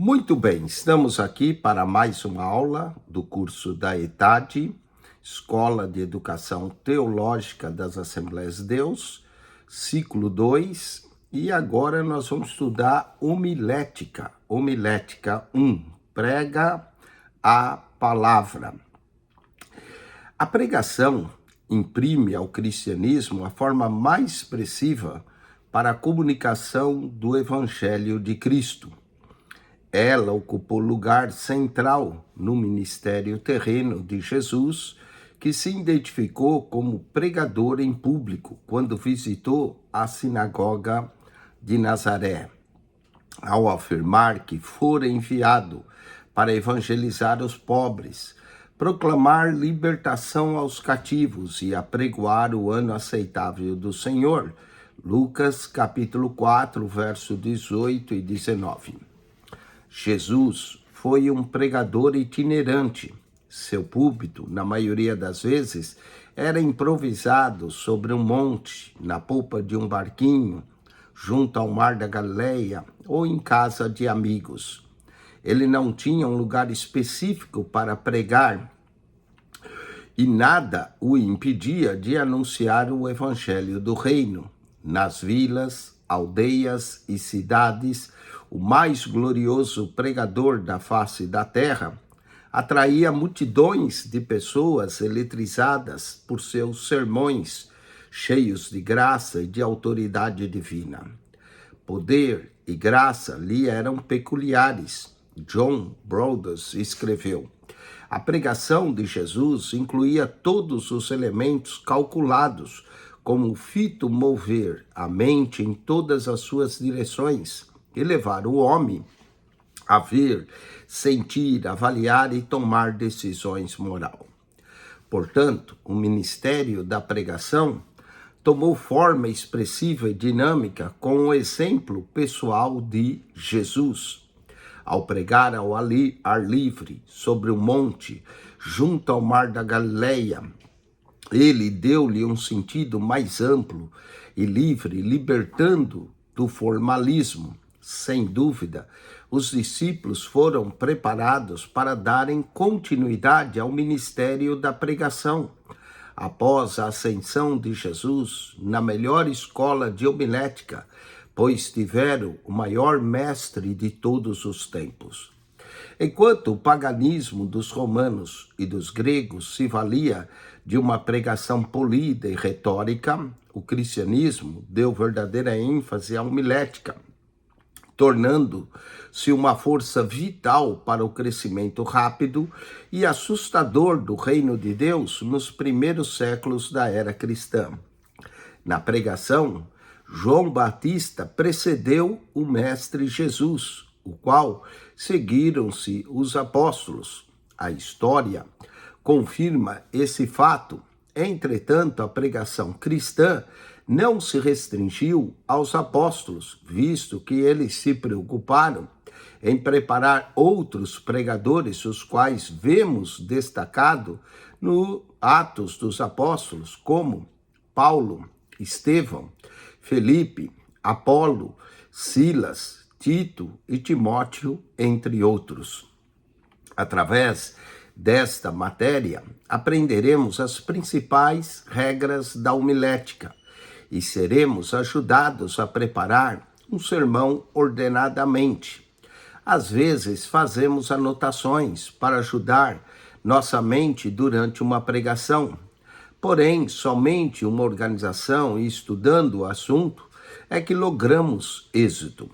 Muito bem, estamos aqui para mais uma aula do curso da ETAD, Escola de Educação Teológica das Assembleias de Deus, ciclo 2, e agora nós vamos estudar homilética, homilética 1, prega a palavra. A pregação imprime ao cristianismo a forma mais expressiva para a comunicação do Evangelho de Cristo. Ela ocupou lugar central no ministério terreno de Jesus, que se identificou como pregador em público quando visitou a sinagoga de Nazaré, ao afirmar que fora enviado para evangelizar os pobres, proclamar libertação aos cativos e apregoar o ano aceitável do Senhor. Lucas capítulo 4, verso 18 e 19. Jesus foi um pregador itinerante. Seu púlpito, na maioria das vezes, era improvisado sobre um monte, na polpa de um barquinho, junto ao mar da Galileia ou em casa de amigos. Ele não tinha um lugar específico para pregar e nada o impedia de anunciar o evangelho do reino. Nas vilas, aldeias e cidades, o mais glorioso pregador da face da terra atraía multidões de pessoas eletrizadas por seus sermões, cheios de graça e de autoridade divina. Poder e graça lhe eram peculiares. John Brodus escreveu: a pregação de Jesus incluía todos os elementos calculados, como o fito mover a mente em todas as suas direções e levar o homem a ver, sentir, avaliar e tomar decisões morais. Portanto, o ministério da pregação tomou forma expressiva e dinâmica com o exemplo pessoal de Jesus. Ao pregar ao ar livre, sobre o monte, junto ao mar da Galileia, ele deu-lhe um sentido mais amplo e livre, libertando do formalismo. Sem dúvida, os discípulos foram preparados para darem continuidade ao ministério da pregação. Após a ascensão de Jesus, na melhor escola de homilética, pois tiveram o maior mestre de todos os tempos. Enquanto o paganismo dos romanos e dos gregos se valia de uma pregação polida e retórica, o cristianismo deu verdadeira ênfase à homilética, tornando-se uma força vital para o crescimento rápido e assustador do reino de Deus nos primeiros séculos da era cristã. Na pregação, João Batista precedeu o Mestre Jesus, o qual seguiram-se os apóstolos. A história confirma esse fato. Entretanto, a pregação cristã não se restringiu aos apóstolos, visto que eles se preocuparam em preparar outros pregadores, os quais vemos destacado no Atos dos Apóstolos, como Paulo, Estevão, Felipe, Apolo, Silas, Tito e Timóteo, entre outros. Através desta matéria, aprenderemos as principais regras da homilética e seremos ajudados a preparar um sermão ordenadamente. Às vezes, fazemos anotações para ajudar nossa mente durante uma pregação. Porém, somente uma organização e estudando o assunto é que logramos êxito.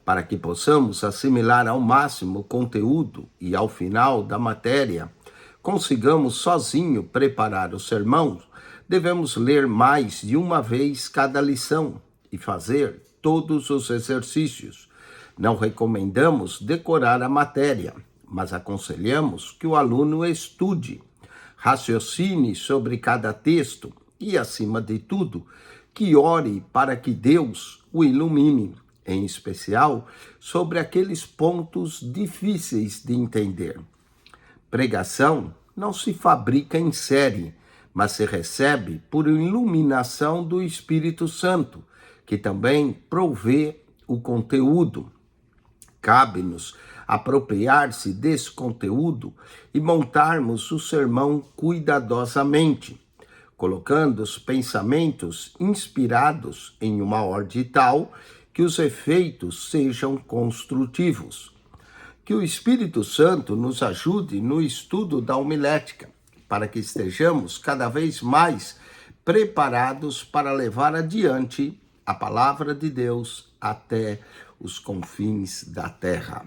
Para que possamos assimilar ao máximo o conteúdo e, ao final da matéria, consigamos sozinho preparar o sermão, devemos ler mais de uma vez cada lição e fazer todos os exercícios. Não recomendamos decorar a matéria, mas aconselhamos que o aluno estude, raciocine sobre cada texto e, acima de tudo, que ore para que Deus o ilumine, em especial sobre aqueles pontos difíceis de entender. Pregação não se fabrica em série, mas se recebe por iluminação do Espírito Santo, que também provê o conteúdo. Cabe-nos apropriar-se desse conteúdo e montarmos o sermão cuidadosamente, colocando os pensamentos inspirados em uma ordem tal que os efeitos sejam construtivos. Que o Espírito Santo nos ajude no estudo da homilética, para que estejamos cada vez mais preparados para levar adiante a palavra de Deus até os confins da terra.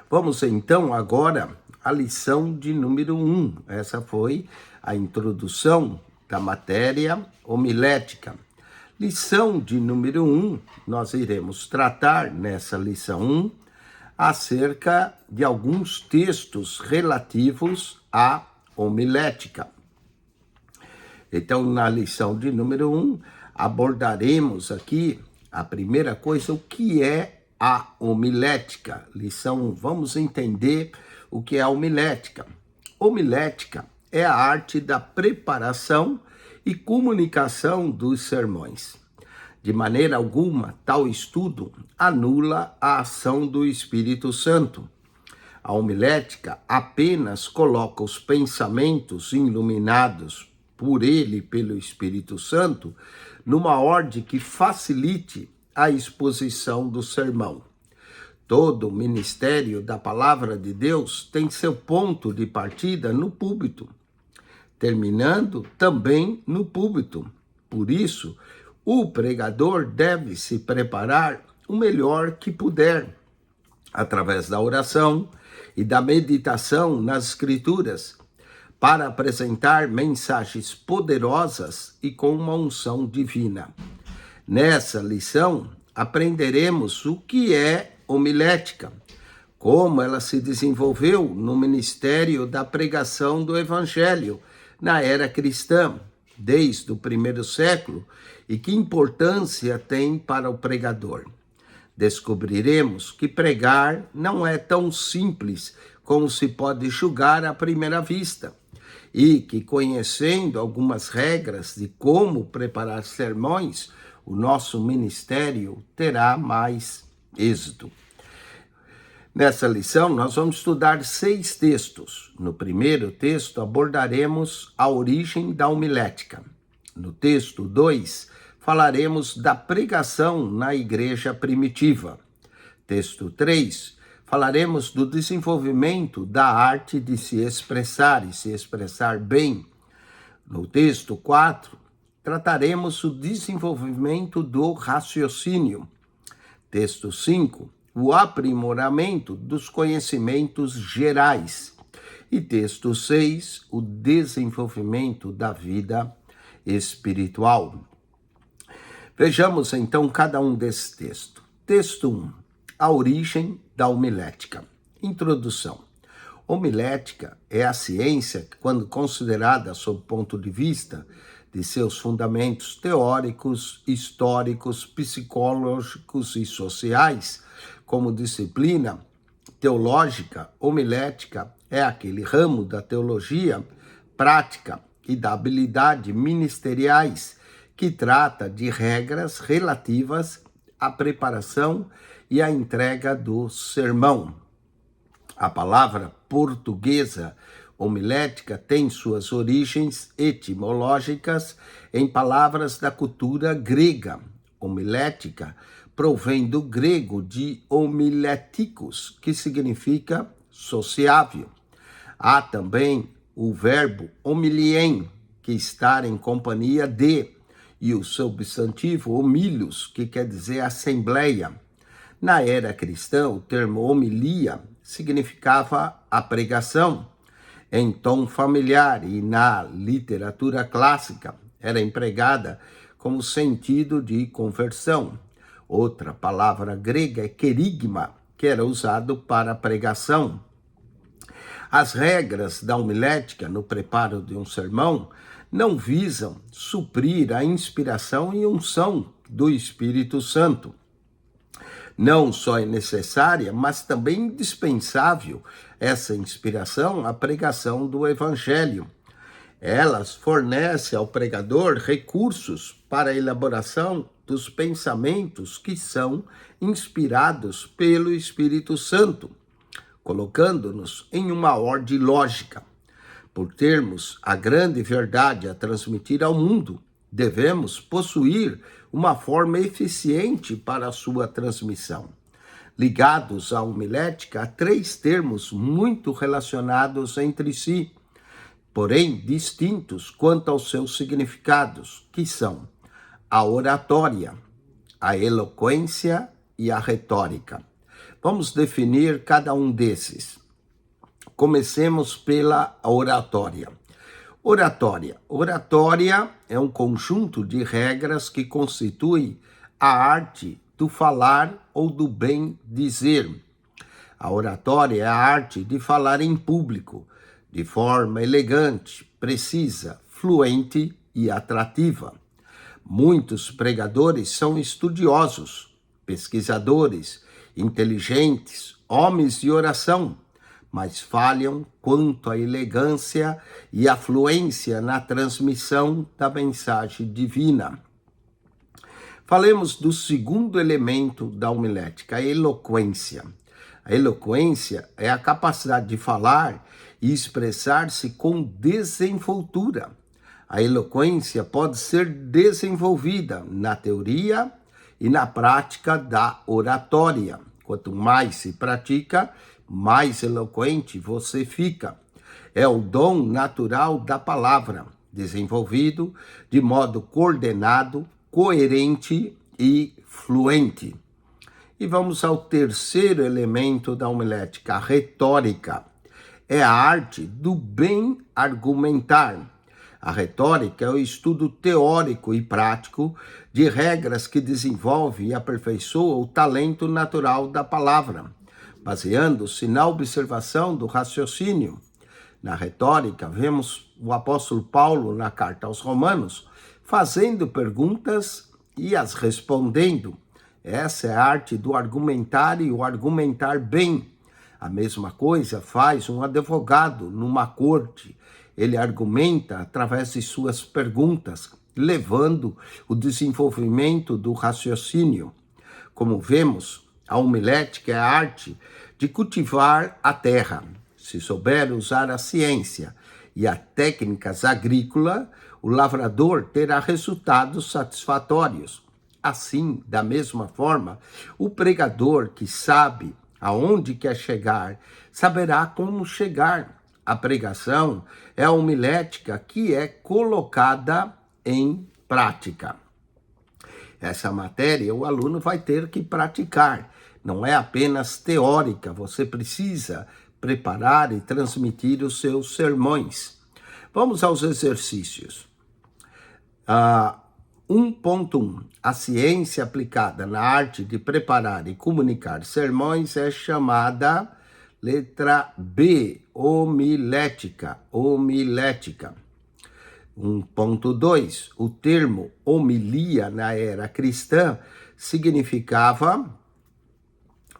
Vamos então agora à lição de número 1. Essa foi a introdução da matéria homilética. Lição de número 1, nós iremos tratar nessa lição 1 acerca de alguns textos relativos à homilética. Então, na lição de número 1, abordaremos aqui a primeira coisa, o que é a homilética. Lição 1, vamos entender o que é a homilética. Homilética é a arte da preparação e comunicação dos sermões. De maneira alguma, tal estudo anula a ação do Espírito Santo. A homilética apenas coloca os pensamentos iluminados por ele, pelo Espírito Santo, numa ordem que facilite a exposição do sermão. Todo o ministério da palavra de Deus tem seu ponto de partida no púlpito, terminando também no púlpito. Por isso, o pregador deve se preparar o melhor que puder, através da oração e da meditação nas Escrituras, para apresentar mensagens poderosas e com uma unção divina. Nessa lição, aprenderemos o que é homilética, como ela se desenvolveu no ministério da pregação do Evangelho na era cristã, desde o primeiro século, e que importância tem para o pregador. Descobriremos que pregar não é tão simples como se pode julgar à primeira vista, e que, conhecendo algumas regras de como preparar sermões, o nosso ministério terá mais êxito. Nessa lição, nós vamos estudar 6 textos. No primeiro texto, abordaremos a origem da homilética. No texto 2, falaremos da pregação na igreja primitiva. Texto 3, falaremos do desenvolvimento da arte de se expressar e se expressar bem. No texto 4, trataremos o desenvolvimento do raciocínio. Texto 5, o aprimoramento dos conhecimentos gerais. E texto 6, o desenvolvimento da vida espiritual. Vejamos então cada um desses textos. Texto 1, a origem da homilética. Introdução. Homilética é a ciência que, quando considerada sob o ponto de vista de seus fundamentos teóricos, históricos, psicológicos e sociais, como disciplina teológica, homilética é aquele ramo da teologia prática e da habilidade ministeriais que trata de regras relativas à preparação e à entrega do sermão. A palavra portuguesa homilética tem suas origens etimológicas em palavras da cultura grega. Homilética provém do grego de homiléticos, que significa sociável. Há também o verbo homilien, que está em companhia de, e o substantivo homílios, que quer dizer assembleia. Na era cristã, o termo homilia significava a pregação em tom familiar e na literatura clássica era empregada como sentido de conversão. Outra palavra grega é querigma, que era usado para pregação. As regras da homilética no preparo de um sermão não visam suprir a inspiração e unção do Espírito Santo. Não só é necessária, mas também indispensável essa inspiração à pregação do Evangelho. Elas fornecem ao pregador recursos para a elaboração dos pensamentos que são inspirados pelo Espírito Santo, colocando-nos em uma ordem lógica. Por termos a grande verdade a transmitir ao mundo, devemos possuir uma forma eficiente para a sua transmissão. Ligados à homilética, há 3 termos muito relacionados entre si, porém distintos quanto aos seus significados, que são a oratória, a eloquência e a retórica. Vamos definir cada um desses. Comecemos pela oratória. Oratória é um conjunto de regras que constitui a arte do falar ou do bem dizer. A oratória é a arte de falar em público, de forma elegante, precisa, fluente e atrativa. Muitos pregadores são estudiosos, pesquisadores, inteligentes, homens de oração, mas falham quanto à elegância e à fluência na transmissão da mensagem divina. Falemos do segundo elemento da homilética, a eloquência. A eloquência é a capacidade de falar e expressar-se com desenvoltura. A eloquência pode ser desenvolvida na teoria e na prática da oratória. Quanto mais se pratica, mais eloquente você fica. É o dom natural da palavra, desenvolvido de modo coordenado, coerente e fluente. E vamos ao terceiro elemento da homilética, a retórica. É a arte do bem argumentar. A retórica é o estudo teórico e prático de regras que desenvolve e aperfeiçoa o talento natural da palavra, baseando-se na observação do raciocínio. Na retórica, vemos o apóstolo Paulo, na carta aos Romanos, fazendo perguntas e as respondendo. Essa é a arte do argumentar e o argumentar bem. A mesma coisa faz um advogado numa corte. Ele argumenta através de suas perguntas, levando o desenvolvimento do raciocínio. Como vemos, a homilética é a arte de cultivar a terra. Se souber usar a ciência e as técnicas agrícolas, o lavrador terá resultados satisfatórios. Assim, da mesma forma, o pregador que sabe aonde quer chegar, saberá como chegar. A pregação é a homilética que é colocada em prática. Essa matéria o aluno vai ter que praticar. Não é apenas teórica, você precisa preparar e transmitir os seus sermões. Vamos aos exercícios. 1.1. A ciência aplicada na arte de preparar e comunicar sermões é chamada, letra B, homilética. 1.2. O termo homilia na era cristã significava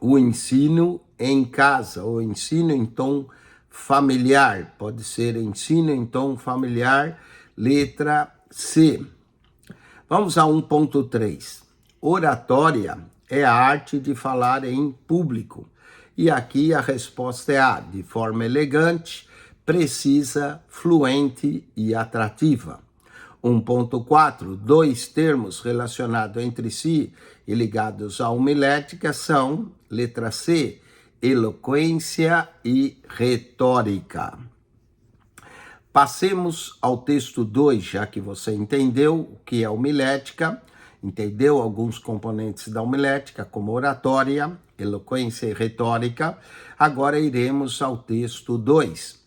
o ensino em casa, ou ensino em tom familiar. Pode ser ensino em tom familiar, letra C. Vamos a 1.3. Oratória é a arte de falar em público. E aqui a resposta é A, de forma elegante, precisa, fluente e atrativa. 1.4. 2 termos relacionados entre si e ligados à homilética são, letra C, eloquência e retórica. Passemos ao texto 2, já que você entendeu o que é homilética, entendeu alguns componentes da homilética, como oratória, eloquência e retórica. Agora iremos ao texto 2.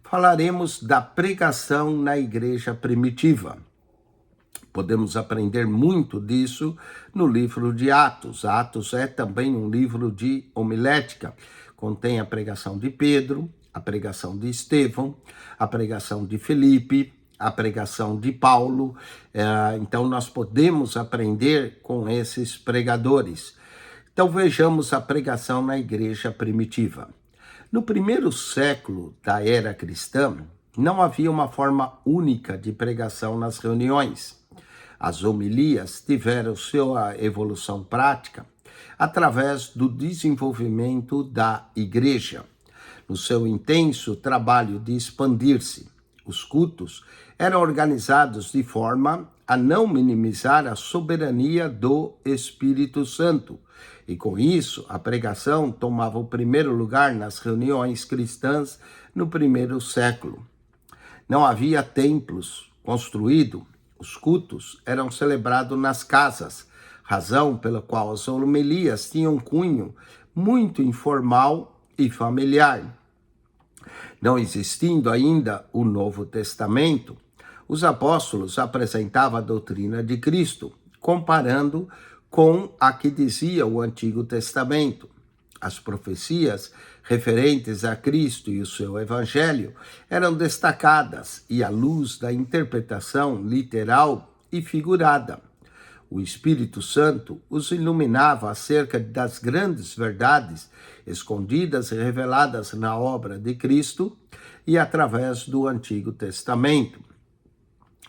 Falaremos da pregação na igreja primitiva. Podemos aprender muito disso no livro de Atos. Atos é também um livro de homilética. Contém a pregação de Pedro, a pregação de Estevão, a pregação de Filipe, a pregação de Paulo. Então, nós podemos aprender com esses pregadores. Então, vejamos a pregação na igreja primitiva. No primeiro século da era cristã, não havia uma forma única de pregação nas reuniões. As homilias tiveram sua evolução prática através do desenvolvimento da igreja, no seu intenso trabalho de expandir-se. Os cultos eram organizados de forma a não minimizar a soberania do Espírito Santo, e com isso a pregação tomava o primeiro lugar nas reuniões cristãs no primeiro século. Não havia templos construídos, os cultos eram celebrados nas casas, razão pela qual as homilias tinham um cunho muito informal e familiar. Não existindo ainda o Novo Testamento, os apóstolos apresentavam a doutrina de Cristo, comparando com a que dizia o Antigo Testamento. As profecias referentes a Cristo e o seu Evangelho eram destacadas e à luz da interpretação literal e figurada. O Espírito Santo os iluminava acerca das grandes verdades escondidas e reveladas na obra de Cristo e através do Antigo Testamento.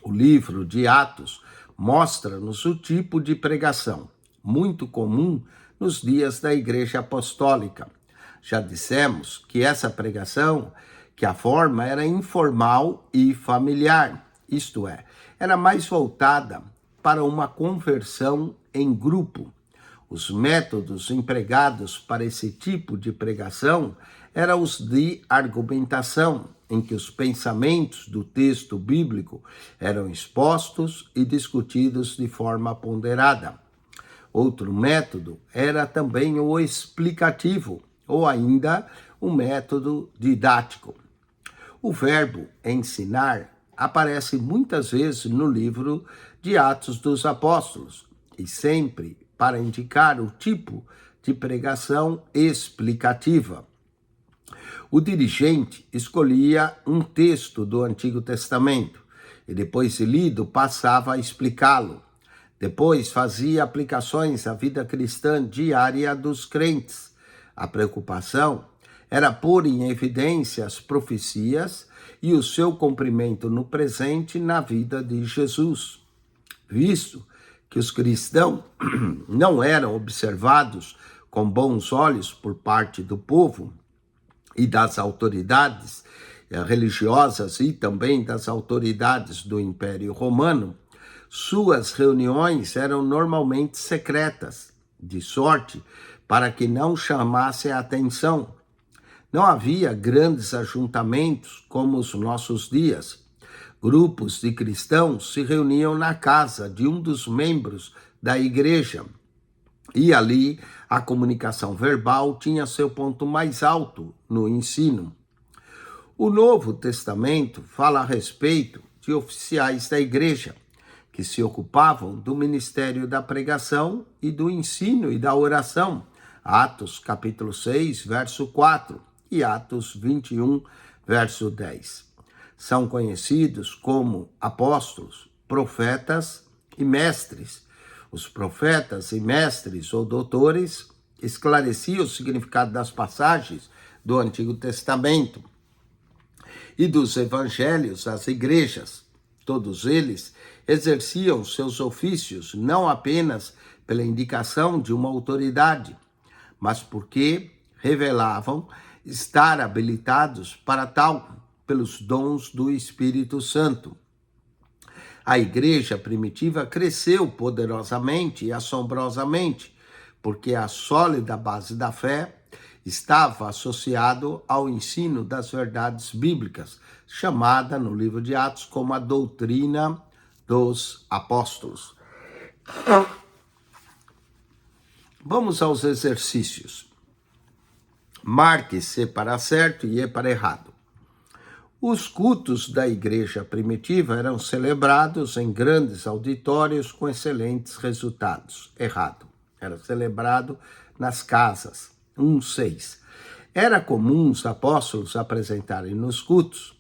O livro de Atos mostra-nos o tipo de pregação, muito comum nos dias da Igreja Apostólica. Já dissemos que essa pregação, que a forma era informal e familiar, isto é, era mais voltada para uma conversão em grupo. Os métodos empregados para esse tipo de pregação eram os de argumentação, em que os pensamentos do texto bíblico eram expostos e discutidos de forma ponderada. Outro método era também o explicativo, ou ainda o método didático. O verbo ensinar aparece muitas vezes no livro de Atos dos Apóstolos, e sempre para indicar o tipo de pregação explicativa. O dirigente escolhia um texto do Antigo Testamento e, depois de lido, passava a explicá-lo. Depois fazia aplicações à vida cristã diária dos crentes. A preocupação era pôr em evidência as profecias e o seu cumprimento no presente na vida de Jesus. Visto que os cristãos não eram observados com bons olhos por parte do povo e das autoridades religiosas e também das autoridades do Império Romano, suas reuniões eram normalmente secretas, de sorte para que não chamasse a atenção. Não havia grandes ajuntamentos como os nossos dias. Grupos de cristãos se reuniam na casa de um dos membros da igreja, e ali a comunicação verbal tinha seu ponto mais alto no ensino. O Novo Testamento fala a respeito de oficiais da igreja, que se ocupavam do ministério da pregação e do ensino e da oração. Atos capítulo 6, verso 4 e Atos 21, verso 10. São conhecidos como apóstolos, profetas e mestres. Os profetas e mestres ou doutores esclareciam o significado das passagens do Antigo Testamento e dos evangelhos às igrejas. Todos eles exerciam seus ofícios não apenas pela indicação de uma autoridade, mas porque revelavam estar habilitados para tal pelos dons do Espírito Santo. A igreja primitiva cresceu poderosamente e assombrosamente, porque a sólida base da fé estava associado ao ensino das verdades bíblicas, chamada no livro de Atos como a doutrina dos apóstolos. Vamos aos exercícios. Marque se para certo e E para errado. Os cultos da igreja primitiva eram celebrados em grandes auditórios com excelentes resultados. Errado. Era celebrado nas casas. 1:6. Era comum os apóstolos apresentarem nos cultos,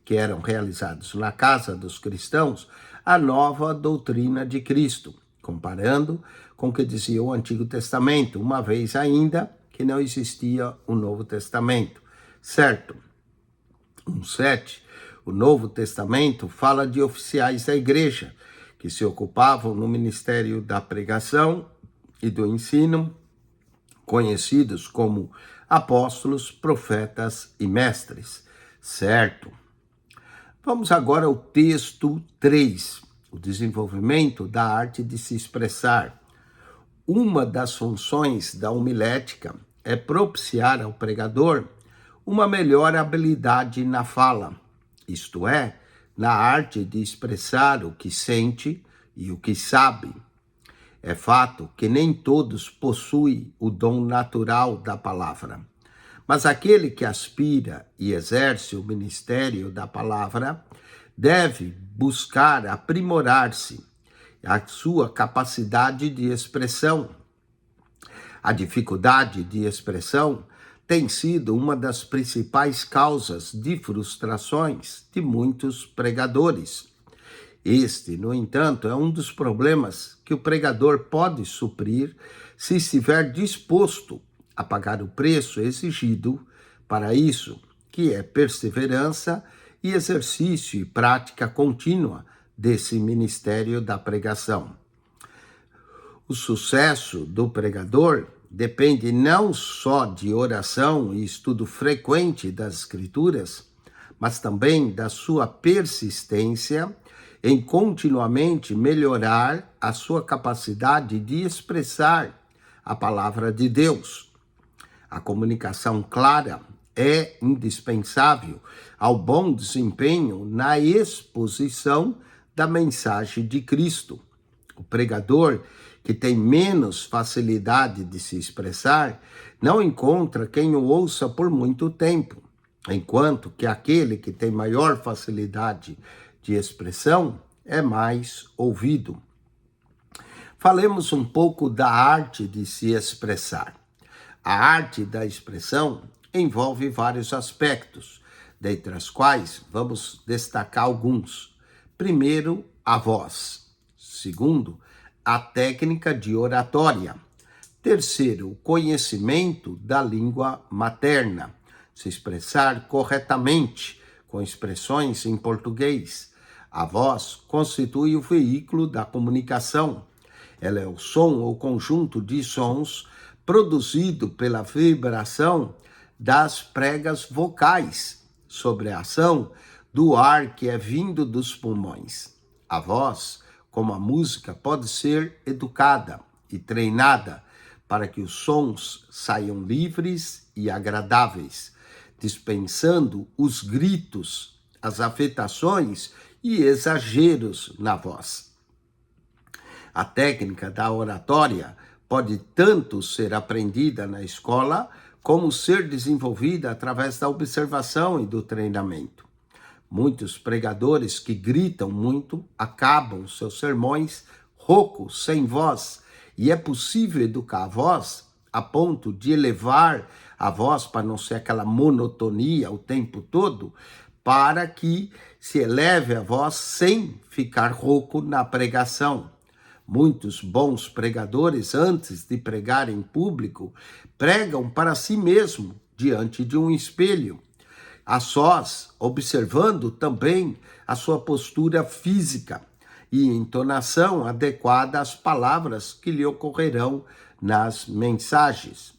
que eram realizados na casa dos cristãos, a nova doutrina de Cristo, comparando com o que dizia o Antigo Testamento, uma vez ainda que não existia o Novo Testamento. Certo. 1:7. O Novo Testamento fala de oficiais da igreja, que se ocupavam no ministério da pregação e do ensino, conhecidos como apóstolos, profetas e mestres, certo? Vamos agora ao texto 3, o desenvolvimento da arte de se expressar. Uma das funções da homilética é propiciar ao pregador uma melhor habilidade na fala, isto é, na arte de expressar o que sente e o que sabe. É fato que nem todos possuem o dom natural da palavra, mas aquele que aspira e exerce o ministério da palavra deve buscar aprimorar-se a sua capacidade de expressão. A dificuldade de expressão tem sido uma das principais causas de frustrações de muitos pregadores. Este, no entanto, é um dos problemas que o pregador pode suprir se estiver disposto a pagar o preço exigido para isso, que é perseverança e exercício e prática contínua desse ministério da pregação. O sucesso do pregador depende não só de oração e estudo frequente das Escrituras, mas também da sua persistência em continuamente melhorar a sua capacidade de expressar a palavra de Deus. A comunicação clara é indispensável ao bom desempenho na exposição da mensagem de Cristo. O pregador que tem menos facilidade de se expressar não encontra quem o ouça por muito tempo, enquanto que aquele que tem maior facilidade de expressão é mais ouvido. Falemos um pouco da arte de se expressar. A arte da expressão envolve vários aspectos, dentre os quais vamos destacar alguns. Primeiro, a voz. Segundo, a técnica de oratória. Terceiro, o conhecimento da língua materna. Se expressar corretamente, com expressões em português. A voz constitui o veículo da comunicação. Ela é o som ou conjunto de sons produzido pela vibração das pregas vocais sobre a ação do ar que é vindo dos pulmões. A voz, como a música, pode ser educada e treinada para que os sons saiam livres e agradáveis, dispensando os gritos, as afetações e exageros na voz. A técnica da oratória pode tanto ser aprendida na escola como ser desenvolvida através da observação e do treinamento. Muitos pregadores que gritam muito acabam seus sermões roucos, sem voz, e é possível educar a voz a ponto de elevar a voz para não ser aquela monotonia o tempo todo, para que se eleve a voz sem ficar rouco na pregação. Muitos bons pregadores, antes de pregar em público, pregam para si mesmo diante de um espelho, a sós, observando também a sua postura física e entonação adequada às palavras que lhe ocorrerão nas mensagens.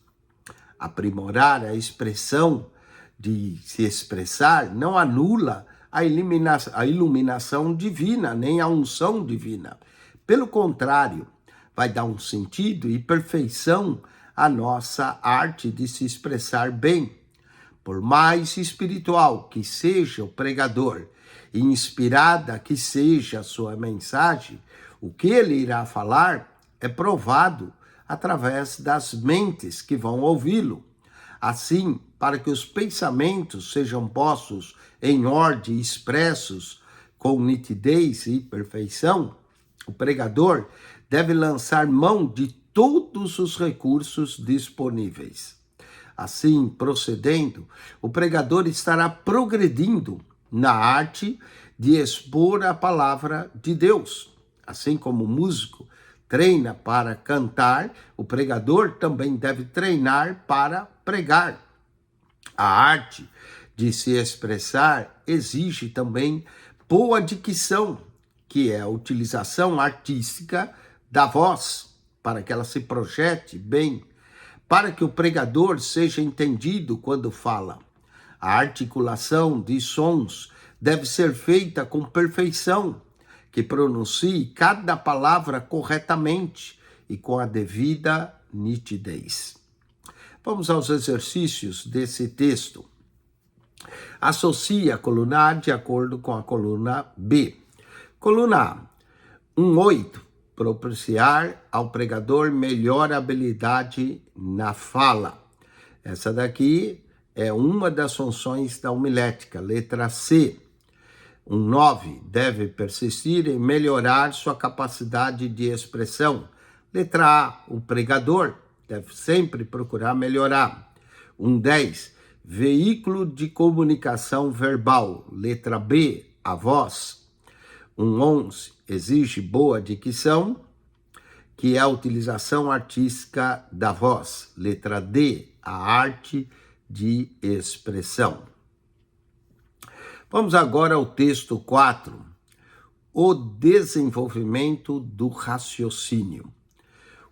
Aprimorar a expressão de se expressar não anula a iluminação divina, nem a unção divina. Pelo contrário, vai dar um sentido e perfeição à nossa arte de se expressar bem. Por mais espiritual que seja o pregador e inspirada que seja a sua mensagem, o que ele irá falar é provado através das mentes que vão ouvi-lo. Assim, para que os pensamentos sejam postos em ordem e expressos com nitidez e perfeição, o pregador deve lançar mão de todos os recursos disponíveis. Assim, procedendo, o pregador estará progredindo na arte de expor a palavra de Deus. Assim como o músico treina para cantar, o pregador também deve treinar para pregar. A arte de se expressar exige também boa dicção que é a utilização artística da voz, para que ela se projete bem, para que o pregador seja entendido quando fala. A articulação de sons deve ser feita com perfeição, que pronuncie cada palavra corretamente e com a devida nitidez. Vamos aos exercícios desse texto. Associe a coluna A de acordo com a coluna B. Coluna A, 1.8. Propiciar ao pregador melhor habilidade na fala. Essa daqui é uma das funções da homilética. Letra C. 1.9. Deve persistir em melhorar sua capacidade de expressão. Letra A. O pregador deve sempre procurar melhorar. 1.10. Veículo de comunicação verbal. Letra B. A voz. 1.11. Exige boa dicção, que é a utilização artística da voz. Letra D. A arte de expressão. Vamos agora ao texto 4. O desenvolvimento do raciocínio.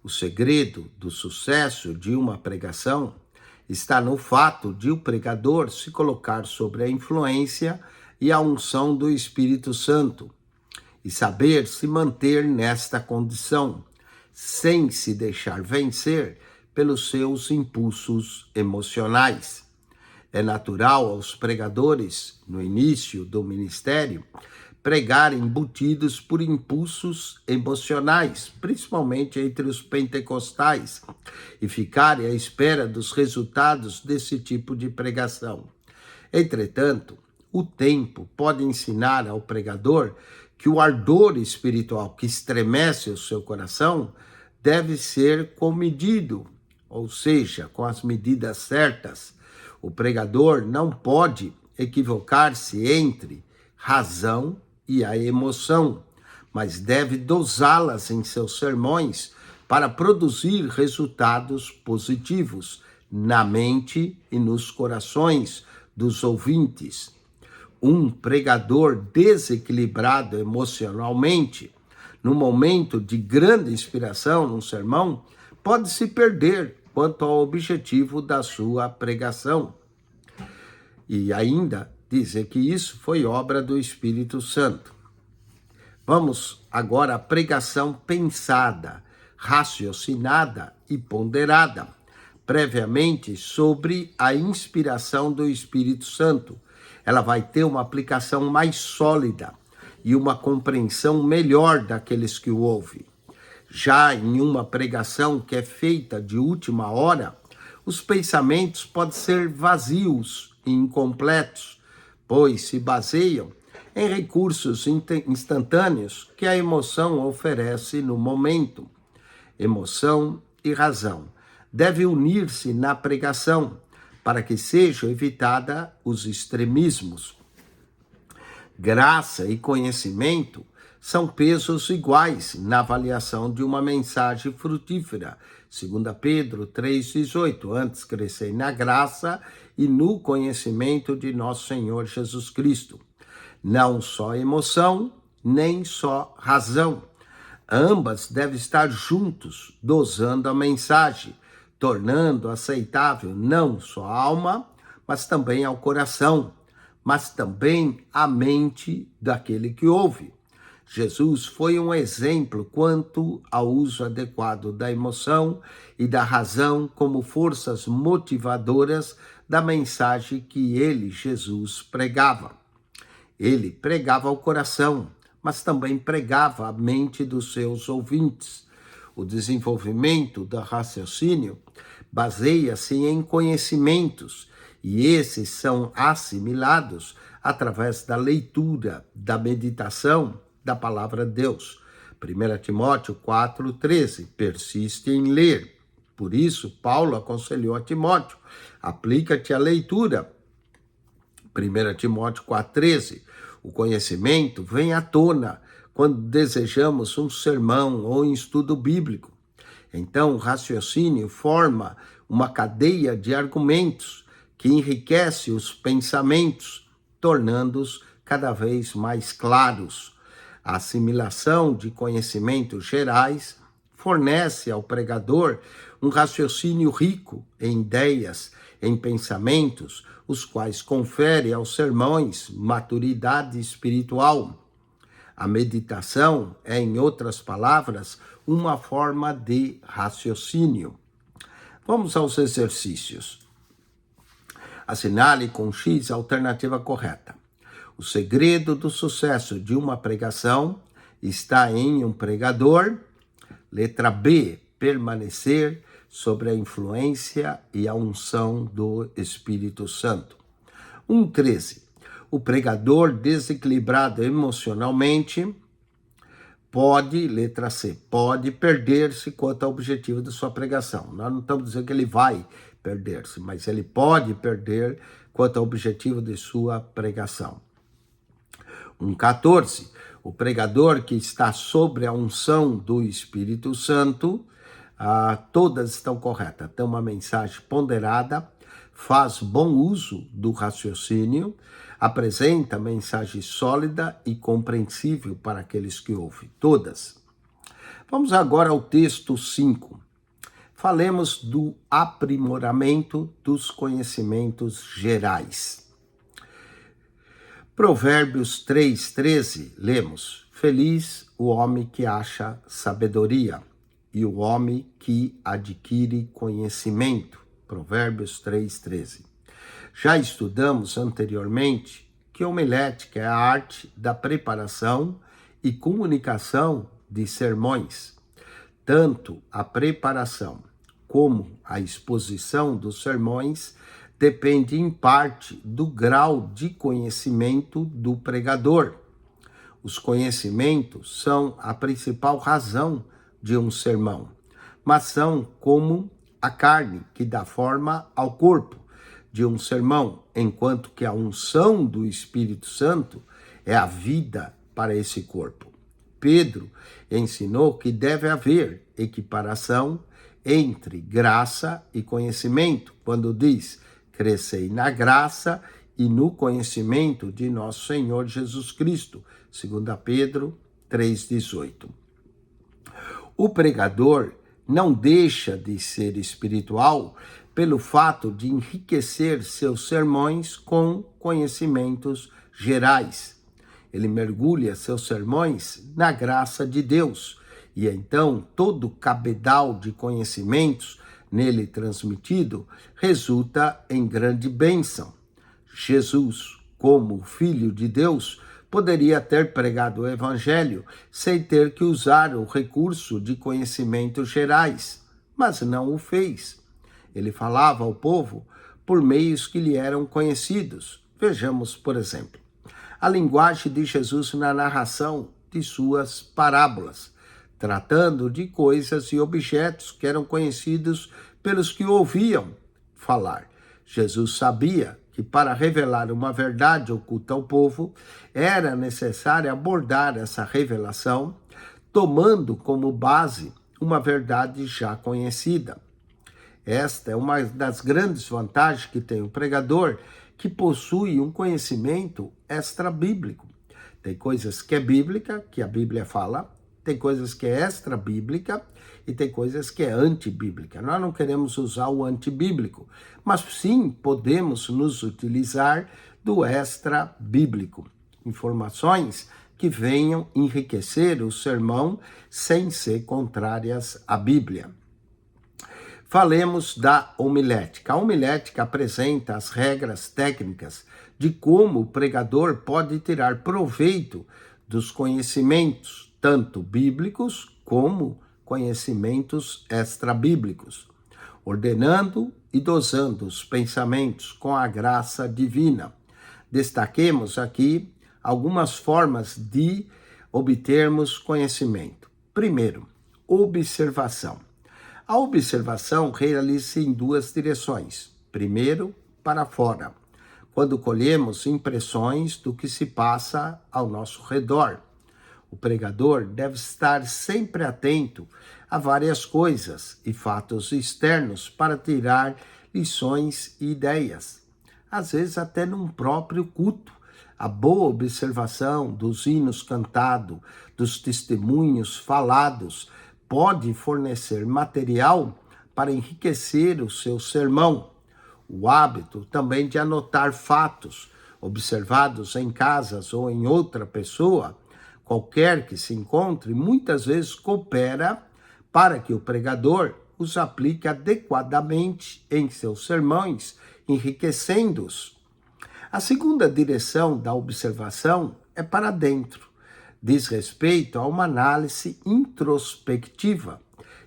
O segredo do sucesso de uma pregação está no fato de o pregador se colocar sob a influência e a unção do Espírito Santo e saber se manter nesta condição, sem se deixar vencer pelos seus impulsos emocionais. É natural aos pregadores, no início do ministério, pregarem embutidos por impulsos emocionais, principalmente entre os pentecostais, e ficarem à espera dos resultados desse tipo de pregação. Entretanto, o tempo pode ensinar ao pregador que o ardor espiritual que estremece o seu coração deve ser comedido, ou seja, com as medidas certas. O pregador não pode equivocar-se entre razão e a emoção, mas deve dosá-las em seus sermões para produzir resultados positivos na mente e nos corações dos ouvintes. Um pregador desequilibrado emocionalmente, no momento de grande inspiração num sermão, pode se perder quanto ao objetivo da sua pregação. E ainda dizer que isso foi obra do Espírito Santo. Vamos agora à pregação pensada, raciocinada e ponderada, previamente sobre a inspiração do Espírito Santo. Ela vai ter uma aplicação mais sólida e uma compreensão melhor daqueles que o ouvem. Já em uma pregação que é feita de última hora, os pensamentos podem ser vazios e incompletos, pois se baseiam em recursos instantâneos que a emoção oferece no momento. Emoção e razão devem unir-se na pregação, para que sejam evitados os extremismos. Graça e conhecimento são pesos iguais na avaliação de uma mensagem frutífera. 2 Pedro 3,18. Antes crescei na graça e no conhecimento de nosso Senhor Jesus Cristo. Não só emoção, nem só razão. Ambas devem estar juntos, dosando a mensagem, tornando aceitável não só a alma, mas também ao coração, mas também à mente daquele que ouve. Jesus foi um exemplo quanto ao uso adequado da emoção e da razão como forças motivadoras da mensagem que ele, Jesus, pregava. Ele pregava ao coração, mas também pregava a mente dos seus ouvintes. O desenvolvimento do raciocínio baseia-se em conhecimentos, e esses são assimilados através da leitura, da meditação da palavra de Deus. 1 Timóteo 4,13, persiste em ler. Por isso, Paulo aconselhou a Timóteo, aplica-te à leitura. 1 Timóteo 4,13, o conhecimento vem à tona quando desejamos um sermão ou um estudo bíblico. Então, o raciocínio forma uma cadeia de argumentos que enriquece os pensamentos, tornando-os cada vez mais claros. A assimilação de conhecimentos gerais fornece ao pregador um raciocínio rico em ideias, em pensamentos, os quais confere aos sermões maturidade espiritual. A meditação é, em outras palavras, uma forma de raciocínio. Vamos aos exercícios. Assinale com X a alternativa correta. O segredo do sucesso de uma pregação está em um pregador. Letra B, permanecer sobre a influência e a unção do Espírito Santo. 1.13. O pregador desequilibrado emocionalmente pode, letra C, pode perder-se quanto ao objetivo de sua pregação. Nós não estamos dizendo que ele vai perder-se, mas ele pode perder quanto ao objetivo de sua pregação. 1.14. O pregador que está sobre a unção do Espírito Santo, todas estão corretas. Tem uma mensagem ponderada, faz bom uso do raciocínio, apresenta mensagem sólida e compreensível para aqueles que ouvem. Todas. Vamos agora ao texto 5. Falemos do aprimoramento dos conhecimentos gerais. Provérbios 3:13, lemos: Feliz o homem que acha sabedoria e o homem que adquire conhecimento. Provérbios 3:13. Já estudamos anteriormente que homilética é a arte da preparação e comunicação de sermões. Tanto a preparação como a exposição dos sermões depende em parte do grau de conhecimento do pregador. Os conhecimentos são a principal razão de um sermão, mas são como a carne que dá forma ao corpo de um sermão, enquanto que a unção do Espírito Santo é a vida para esse corpo. Pedro ensinou que deve haver equiparação entre graça e conhecimento, quando diz: crescei na graça e no conhecimento de nosso Senhor Jesus Cristo. 2 Pedro 3,18. O pregador não deixa de ser espiritual pelo fato de enriquecer seus sermões com conhecimentos gerais. Ele mergulha seus sermões na graça de Deus, e então todo cabedal de conhecimentos nele transmitido resulta em grande bênção. Jesus, como Filho de Deus, poderia ter pregado o Evangelho sem ter que usar o recurso de conhecimentos gerais, mas não o fez. Ele falava ao povo por meios que lhe eram conhecidos. Vejamos, por exemplo, a linguagem de Jesus na narração de suas parábolas, tratando de coisas e objetos que eram conhecidos pelos que ouviam falar. Jesus sabia que para revelar uma verdade oculta ao povo, era necessário abordar essa revelação, tomando como base uma verdade já conhecida. Esta é uma das grandes vantagens que tem o pregador, que possui um conhecimento extra-bíblico. Tem coisas que é bíblica, que a Bíblia fala, tem coisas que é extra-bíblica e tem coisas que é antibíblica. Nós não queremos usar o antibíblico, mas sim podemos nos utilizar do extra-bíblico. Informações que venham enriquecer o sermão sem ser contrárias à Bíblia. Falemos da homilética. A homilética apresenta as regras técnicas de como o pregador pode tirar proveito dos conhecimentos, tanto bíblicos como conhecimentos extra-bíblicos, ordenando e dosando os pensamentos com a graça divina. Destaquemos aqui algumas formas de obtermos conhecimento. Primeiro, observação. A observação realiza-se em duas direções. Primeiro, para fora, quando colhemos impressões do que se passa ao nosso redor. O pregador deve estar sempre atento a várias coisas e fatos externos para tirar lições e ideias. Às vezes até num próprio culto, A boa observação dos hinos cantados, dos testemunhos falados, pode fornecer material para enriquecer o seu sermão. O hábito também de anotar fatos observados em casas ou em outra pessoa, qualquer que se encontre, muitas vezes coopera para que o pregador os aplique adequadamente em seus sermões, enriquecendo-os. A segunda direção da observação é para dentro. Diz respeito a uma análise introspectiva,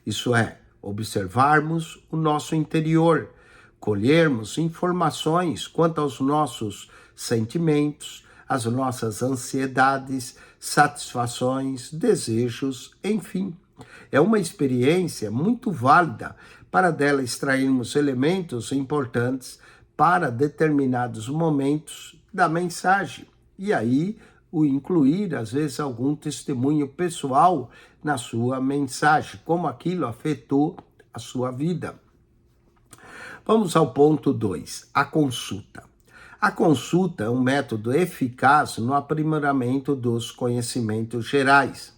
isso é, observarmos o nosso interior, colhermos informações quanto aos nossos sentimentos, as nossas ansiedades, satisfações, desejos, enfim. É uma experiência muito válida para dela extrairmos elementos importantes para determinados momentos da mensagem. E aí, o incluir, às vezes, algum testemunho pessoal na sua mensagem, como aquilo afetou a sua vida. Vamos ao ponto 2, a consulta. A consulta é um método eficaz no aprimoramento dos conhecimentos gerais.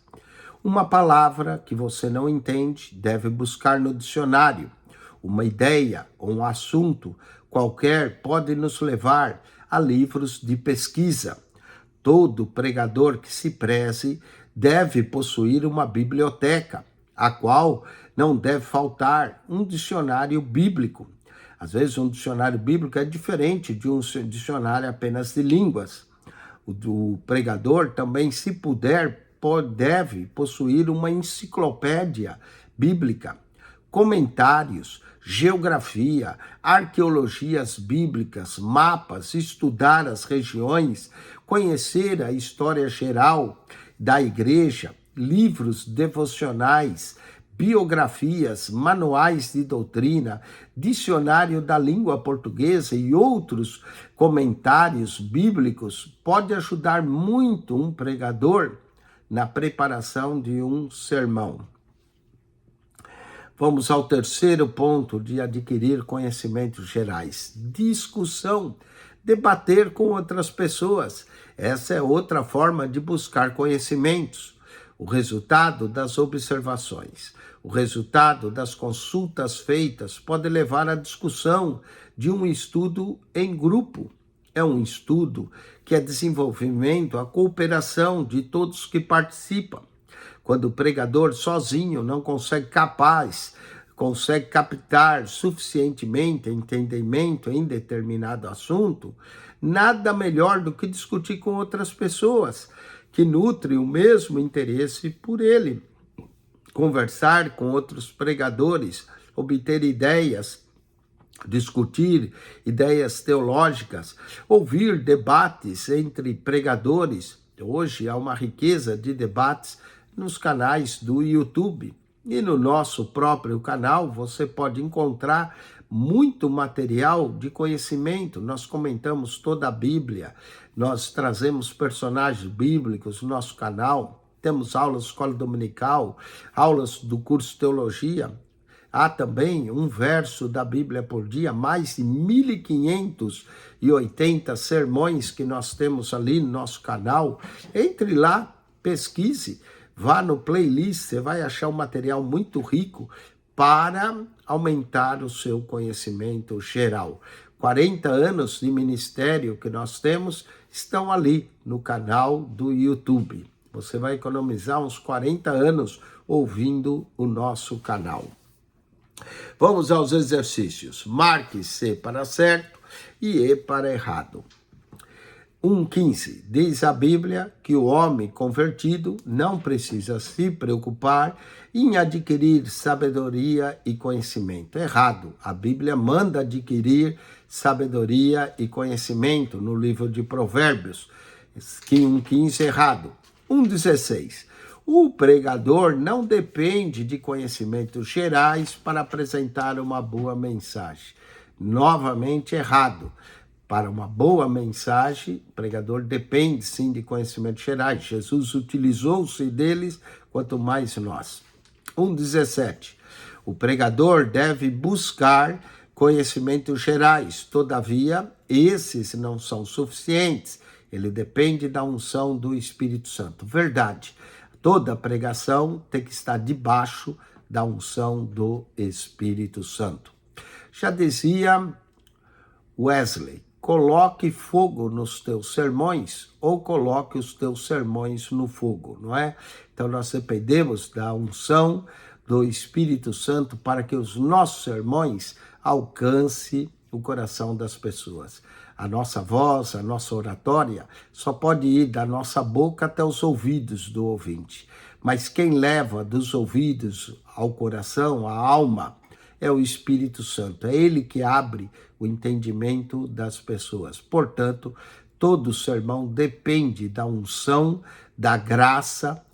Uma palavra que você não entende, deve buscar no dicionário. Uma ideia ou um assunto qualquer pode nos levar a livros de pesquisa. Todo pregador que se preze deve possuir uma biblioteca, a qual não deve faltar um dicionário bíblico. Às vezes um dicionário bíblico é diferente de um dicionário apenas de línguas. O pregador também, se puder, deve possuir uma enciclopédia bíblica, comentários, geografia, arqueologias bíblicas, mapas, estudar as regiões, conhecer a história geral da igreja, livros devocionais, biografias, manuais de doutrina, dicionário da língua portuguesa e outros comentários bíblicos pode ajudar muito um pregador na preparação de um sermão. Vamos ao terceiro ponto de adquirir conhecimentos gerais. Discussão, debater com outras pessoas. Essa é outra forma de buscar conhecimentos. O resultado das observações, o resultado das consultas feitas pode levar à discussão de um estudo em grupo. É um estudo que é desenvolvimento, a cooperação de todos que participam. Quando o pregador sozinho não consegue captar suficientemente entendimento em determinado assunto, nada melhor do que discutir com outras pessoas que nutrem o mesmo interesse por ele. Conversar com outros pregadores, obter ideias, discutir ideias teológicas, ouvir debates entre pregadores. Hoje há uma riqueza de debates nos canais do YouTube. E no nosso próprio canal você pode encontrar muito material de conhecimento. Nós comentamos toda a Bíblia, nós trazemos personagens bíblicos no nosso canal, temos aulas de escola dominical, aulas do curso de teologia. Há também um verso da Bíblia por dia, mais de 1.580 sermões que nós temos ali no nosso canal. Entre lá, pesquise, vá no playlist, você vai achar um material muito rico para aumentar o seu conhecimento geral. 40 anos de ministério que nós temos estão ali no canal do YouTube. Você vai economizar uns 40 anos ouvindo o nosso canal. Vamos aos exercícios. Marque C para certo e E para errado. 1,15. Diz a Bíblia que o homem convertido não precisa se preocupar em adquirir sabedoria e conhecimento. Errado. A Bíblia manda adquirir sabedoria e conhecimento no livro de Provérbios. 1,15. Errado. 1,16. O pregador não depende de conhecimentos gerais para apresentar uma boa mensagem. Novamente errado. Para uma boa mensagem, o pregador depende sim de conhecimentos gerais. Jesus utilizou-se deles, quanto mais nós. 1,17. O pregador deve buscar conhecimentos gerais. Todavia, esses não são suficientes. ele depende da unção do Espírito Santo. Verdade, toda pregação tem que estar debaixo da unção do Espírito Santo. Já dizia Wesley, coloque fogo nos teus sermões ou coloque os teus sermões no fogo, não é? Então nós dependemos da unção do Espírito Santo para que os nossos sermões alcancem o coração das pessoas. A nossa voz, a nossa oratória só pode ir da nossa boca até os ouvidos do ouvinte. Mas quem leva dos ouvidos ao coração, à alma, é o Espírito Santo. É ele que abre o entendimento das pessoas. Portanto, todo sermão depende da unção, da graça,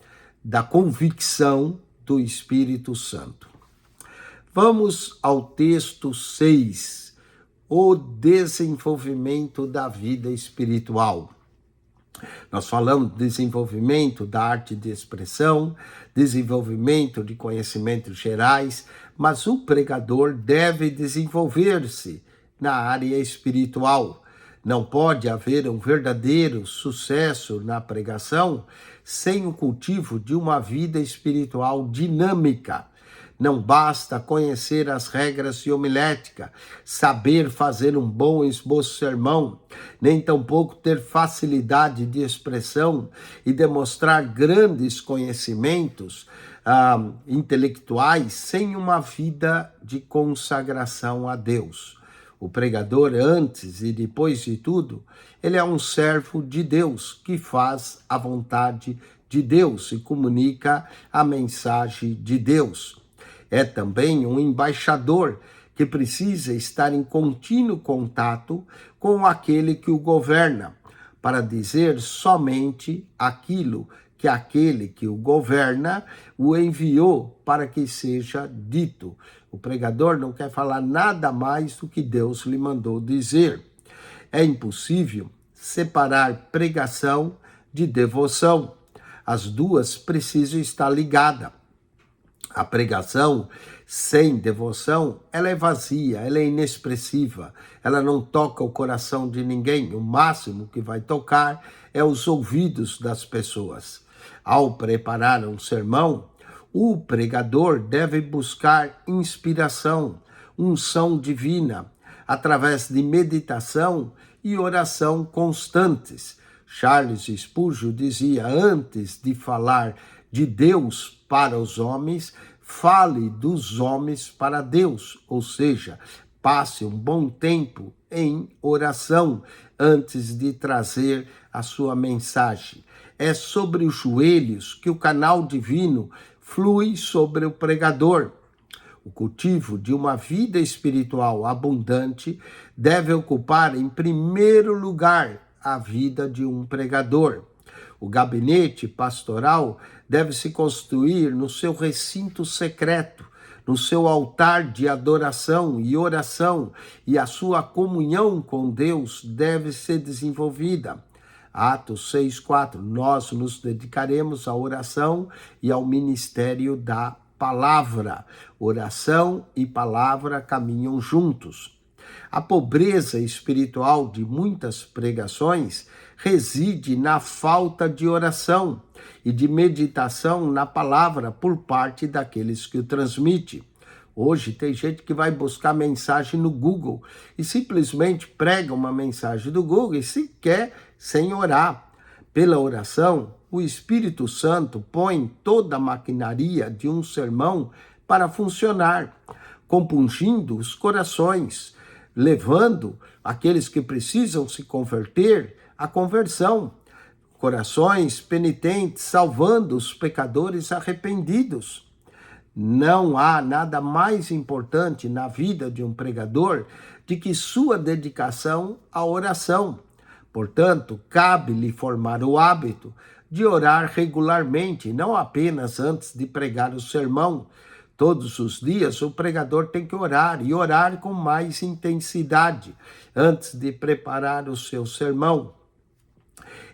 da convicção do Espírito Santo. Vamos ao texto 6, o desenvolvimento da vida espiritual. Nós falamos de desenvolvimento da arte de expressão, desenvolvimento de conhecimentos gerais, mas o pregador deve desenvolver-se na área espiritual. Não pode haver um verdadeiro sucesso na pregação sem o cultivo de uma vida espiritual dinâmica. Não basta conhecer as regras de homilética, saber fazer um bom esboço de sermão, nem tampouco ter facilidade de expressão e demonstrar grandes conhecimentos intelectuais sem uma vida de consagração a Deus. O pregador, antes e depois de tudo, ele é um servo de Deus que faz a vontade de Deus e comunica a mensagem de Deus. É também um embaixador que precisa estar em contínuo contato com aquele que o governa, para dizer somente aquilo que aquele que o governa o enviou para que seja dito. O pregador não quer falar nada mais do que Deus lhe mandou dizer. É impossível separar pregação de devoção. As duas precisam estar ligadas. A pregação sem devoção, ela é vazia, ela é inexpressiva, ela não toca o coração de ninguém. O máximo que vai tocar é os ouvidos das pessoas. Ao preparar um sermão, o pregador deve buscar inspiração, unção divina, através de meditação e oração constantes. Charles Spurgeon dizia, antes de falar de Deus para os homens, fale dos homens para Deus, ou seja, passe um bom tempo em oração antes de trazer a sua mensagem. É sobre os joelhos que o canal divino flui sobre o pregador. O cultivo de uma vida espiritual abundante deve ocupar em primeiro lugar a vida de um pregador. O gabinete pastoral deve se construir no seu recinto secreto, no seu altar de adoração e oração, e a sua comunhão com Deus deve ser desenvolvida. Atos 6:4, nós nos dedicaremos à oração e ao ministério da palavra. Oração e palavra caminham juntos. A pobreza espiritual de muitas pregações reside na falta de oração e de meditação na palavra por parte daqueles que o transmitem. Hoje tem gente que vai buscar mensagem no Google e simplesmente prega uma mensagem do Google e sequer sem orar. Pela oração, o Espírito Santo põe toda a maquinaria de um sermão para funcionar, compungindo os corações, levando aqueles que precisam se converter à conversão. Corações penitentes, salvando os pecadores arrependidos. Não há nada mais importante na vida de um pregador do que sua dedicação à oração. Portanto, cabe-lhe formar o hábito de orar regularmente, não apenas antes de pregar o sermão. Todos os dias o pregador tem que orar, e orar com mais intensidade, antes de preparar o seu sermão.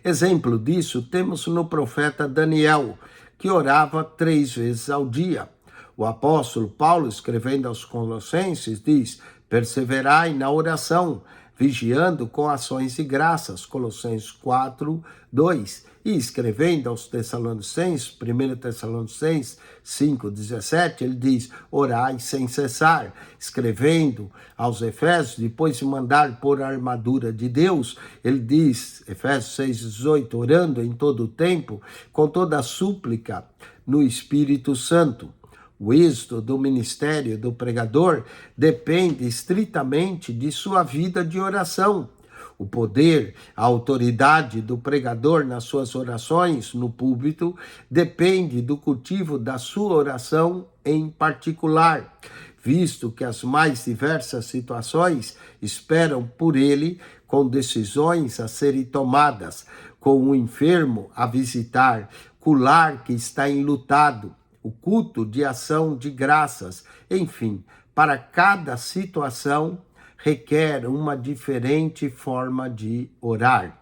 Exemplo disso temos no profeta Daniel, que orava 3 vezes ao dia. O apóstolo Paulo, escrevendo aos Colossenses, diz, perseverai na oração, vigiando com ações de graças, Colossenses 4, 2. E escrevendo aos Tessalonicenses, 1 Tessalonicenses 5, 17, ele diz, orai sem cessar. Escrevendo aos Efésios, depois de mandar pôr a armadura de Deus, ele diz, Efésios 6, 18, orando em todo o tempo, com toda a súplica no Espírito Santo. O êxito do ministério do pregador depende estritamente de sua vida de oração. O poder, a autoridade do pregador nas suas orações no púlpito depende do cultivo da sua oração em particular, visto que as mais diversas situações esperam por ele, com decisões a serem tomadas, com o enfermo a visitar, com o lar que está enlutado, o culto de ação de graças, enfim, para cada situação requer uma diferente forma de orar.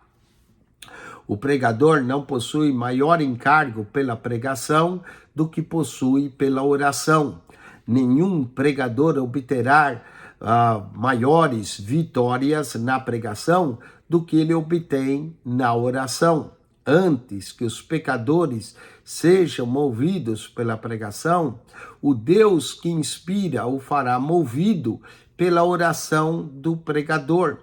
O pregador não possui maior encargo pela pregação do que possui pela oração. Nenhum pregador obterá maiores vitórias na pregação do que ele obtém na oração. Antes que os pecadores sejam movidos pela pregação, o Deus que inspira o fará movido pela oração do pregador.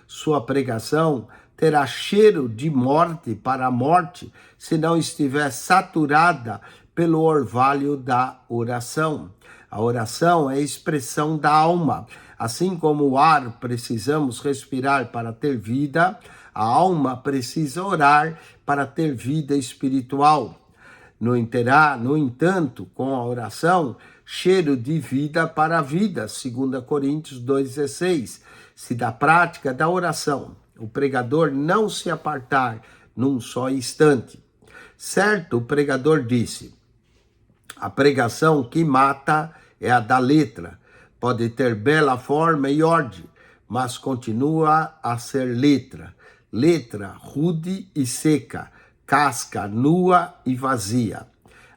Sua pregação terá cheiro de morte para a morte, se não estiver saturada pelo orvalho da oração. A oração é a expressão da alma. Assim como o ar precisamos respirar para ter vida, a alma precisa orar para ter vida espiritual. No entanto, com a oração, cheiro de vida para a vida, 2 Coríntios 2,16. Se da prática da oração o pregador não se apartar num só instante. Certo, o pregador disse, a pregação que mata é a da letra. Pode ter bela forma e ordem, mas continua a ser letra. Letra rude e seca, casca nua e vazia.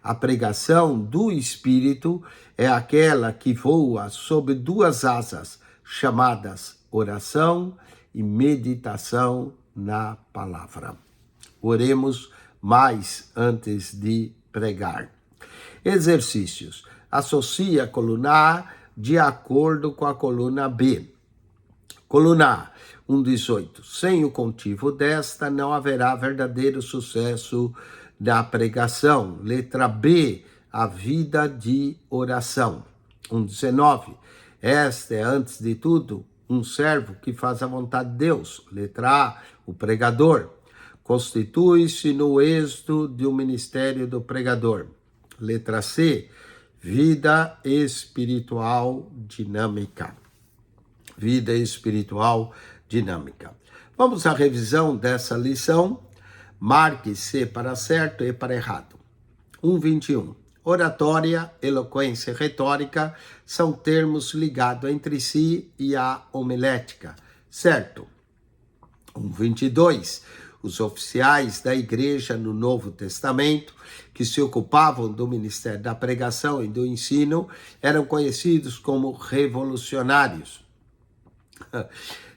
A pregação do Espírito é aquela que voa sob duas asas, chamadas oração e meditação na palavra. Oremos mais antes de pregar. Exercícios. Associe a coluna A de acordo com a coluna B. Coluna A, 1,18. Sem o contigo desta, não haverá verdadeiro sucesso da pregação. Letra B, a vida de oração. 1,19. Esta é, antes de tudo, um servo que faz a vontade de Deus. Letra A, o pregador. Constitui-se no êxito de um ministério do pregador. Letra C, vida espiritual dinâmica. Vida espiritual dinâmica. Vamos à revisão dessa lição. Marque C para certo e para errado. 1,21. Oratória, eloquência e retórica são termos ligados entre si e à homilética. Certo. 1,22. Os oficiais da igreja no Novo Testamento, que se ocupavam do ministério da pregação e do ensino, eram conhecidos como revolucionários.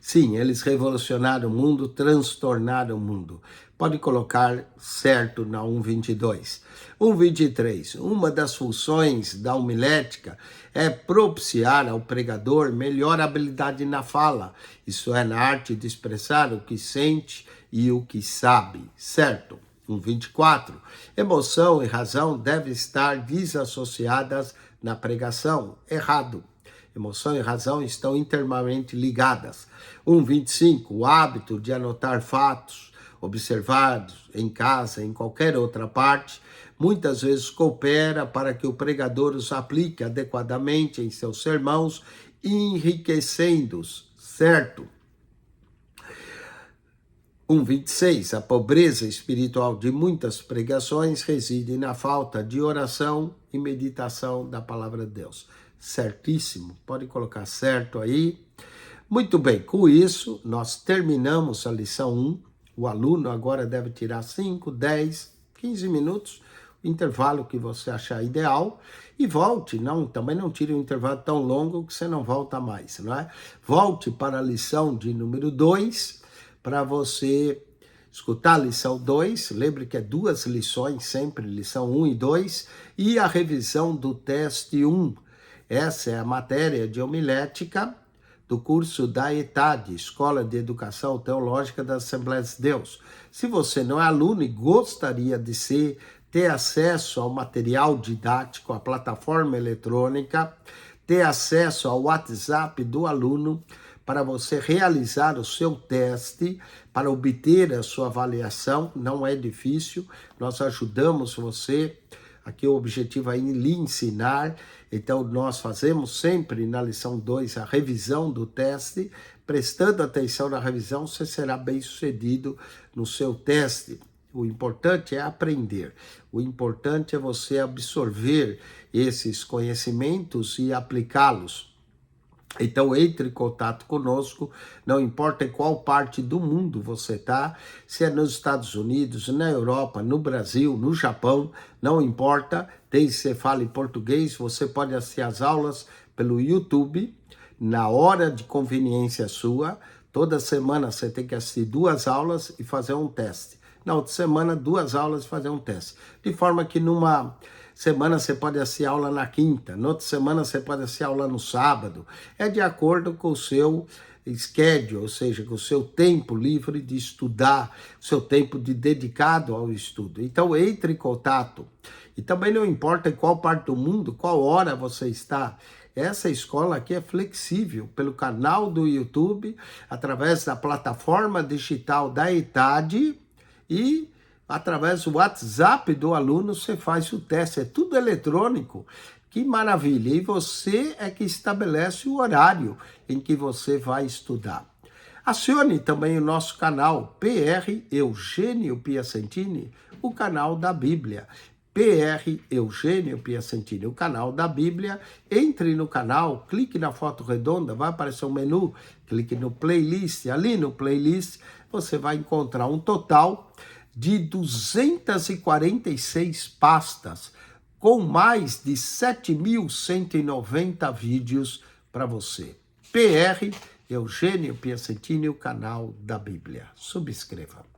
Sim, eles revolucionaram o mundo, transtornaram o mundo. Pode colocar certo na 1,22. 1,23. Uma das funções da homilética é propiciar ao pregador melhor habilidade na fala, isso é, na arte de expressar o que sente e o que sabe, certo? 1,24. Emoção e razão devem estar desassociadas na pregação, errado. Emoção e razão estão intimamente ligadas. 1,25. O hábito de anotar fatos observados em casa, em qualquer outra parte, muitas vezes coopera para que o pregador os aplique adequadamente em seus sermãos, enriquecendo-os, certo? 1,26. A pobreza espiritual de muitas pregações reside na falta de oração e meditação da palavra de Deus. Certíssimo, pode colocar certo aí. Muito bem, com isso nós terminamos a lição 1. O aluno agora deve tirar 5, 10, 15 minutos intervalo que você achar ideal e volte. Também não tire um intervalo tão longo que você não volta mais, não é? Volte para a lição de número 2 para você escutar a lição 2, lembre que é 2 lições sempre, lição 1 e 2, e a revisão do teste 1. Essa é a matéria de homilética do curso da ETAD, Escola de Educação Teológica das Assembleias de Deus. Se você não é aluno e gostaria de ter acesso ao material didático, à plataforma eletrônica, ter acesso ao WhatsApp do aluno, para você realizar o seu teste, para obter a sua avaliação, não é difícil, nós ajudamos você, aqui o objetivo é lhe ensinar, então nós fazemos sempre na lição 2 a revisão do teste, prestando atenção na revisão, você será bem sucedido no seu teste. O importante é aprender, o importante é você absorver esses conhecimentos e aplicá-los. Então, entre em contato conosco, não importa em qual parte do mundo você está, se é nos Estados Unidos, na Europa, no Brasil, no Japão, não importa, desde que você fale português, você pode assistir as aulas pelo YouTube, na hora de conveniência sua. Toda semana você tem que assistir 2 aulas e fazer um teste. Na outra semana, 2 aulas e fazer um teste. De forma que numa semana você pode assistir aula na quinta, na outra semana você pode assistir aula no sábado. É de acordo com o seu schedule, ou seja, com o seu tempo livre de estudar, o seu tempo dedicado ao estudo. Então, entre em contato. E também não importa em qual parte do mundo, qual hora você está. Essa escola aqui é flexível, pelo canal do YouTube, através da plataforma digital da ETAD e através do WhatsApp do aluno você faz o teste, é tudo eletrônico, que maravilha, e você é que estabelece o horário em que você vai estudar. Acione também o nosso canal PR Eugênio Piacentini, o canal da Bíblia, PR Eugênio Piacentini, o canal da Bíblia. Entre no canal, clique na foto redonda, vai aparecer um menu, clique no playlist, ali no playlist você vai encontrar um total de 246 pastas, com mais de 7.190 vídeos para você. PR Eugênio Piacentini, o canal da Bíblia. Subscreva.